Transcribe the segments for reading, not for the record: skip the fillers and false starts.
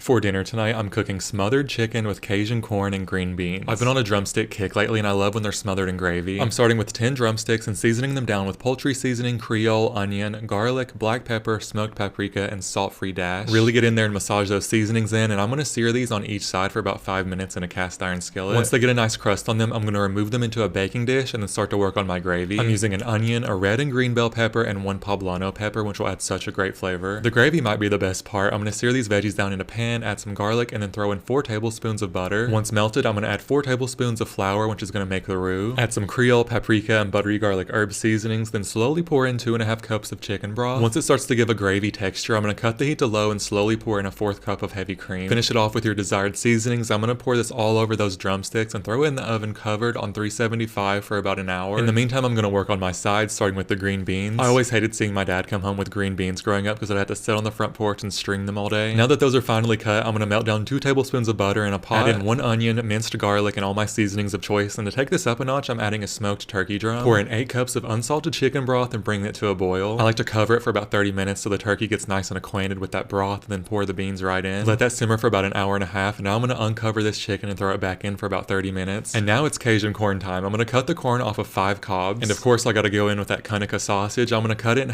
For dinner tonight, I'm cooking smothered chicken with Cajun corn and green beans. I've been on a drumstick kick lately and I love when they're smothered in gravy. I'm starting with 10 drumsticks and seasoning them down with poultry seasoning, Creole, onion, garlic, black pepper, smoked paprika, and salt-free dash. Really get in there and massage those seasonings in, and I'm gonna sear these on each side for about 5 minutes in a cast iron skillet. Once they get a nice crust on them, I'm gonna remove them into a baking dish and then start to work on my gravy. I'm using an onion, a red and green bell pepper, and 1 poblano pepper, which will add such a great flavor. The gravy might be the best part. I'm gonna sear these veggies down in a pan, add some garlic, and then throw in 4 tablespoons of butter. Once melted, I'm going to add 4 tablespoons of flour, which is going to make the roux. Add some Creole, paprika, and buttery garlic herb seasonings, then slowly pour in 2.5 cups of chicken broth. Once it starts to give a gravy texture, I'm going to cut the heat to low and slowly pour in a 1/4 cup of heavy cream. Finish it off with your desired seasonings. I'm going to pour this all over those drumsticks and throw it in the oven covered on 375 for about an hour. In the meantime, I'm going to work on my sides, starting with the green beans. I always hated seeing my dad come home with green beans growing up because I'd have to sit on the front porch and string them all day. Now that those are finally cut, I'm going to melt down 2 tablespoons of butter in a pot, add in 1 onion, minced garlic, and all my seasonings of choice. And to take this up a notch, I'm adding a smoked turkey drum. Pour in 8 cups of unsalted chicken broth and bring it to a boil. I like to cover it for about 30 minutes so the turkey gets nice and acquainted with that broth, and then pour the beans right in. Let that simmer for about an hour and a half, and now I'm going to uncover this chicken and throw it back in for about 30 minutes. And now it's Cajun corn time. I'm going to cut the corn off of 5 cobs. And of course, I got to go in with that Kunica sausage. I'm going to cut it in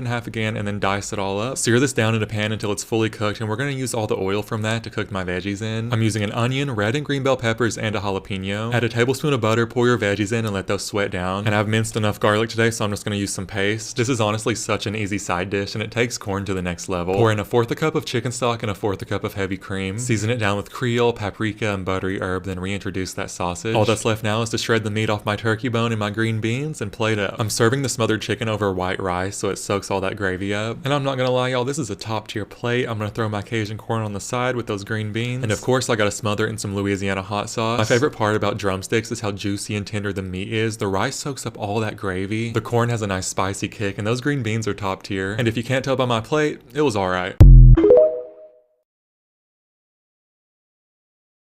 half again, and then dice it all up. Sear this down in a pan until it's fully cooked, and we're going to use all the oil from that to cook my veggies in. I'm using an onion, red and green bell peppers, and a jalapeno. Add a tablespoon of butter, pour your veggies in, and let those sweat down. And I've minced enough garlic today, so I'm just going to use some paste. This is honestly such an easy side dish, and it takes corn to the next level. Pour in a 1/4 cup of chicken stock and a 1/4 cup of heavy cream. Season it down with Creole, paprika, and buttery herb, then reintroduce that sausage. All that's left now is to shred the meat off my turkey bone and my green beans and plate up. I'm serving the smothered chicken over white rice so it soaks all that gravy up. And I'm not gonna lie, y'all, this is a top tier plate. I'm gonna throw my Cajun corn on the side with those green beans. And of course, I gotta smother it in some Louisiana hot sauce. My favorite part about drumsticks is how juicy and tender the meat is. The rice soaks up all that gravy. The corn has a nice spicy kick, and those green beans are top tier. And if you can't tell by my plate, it was alright.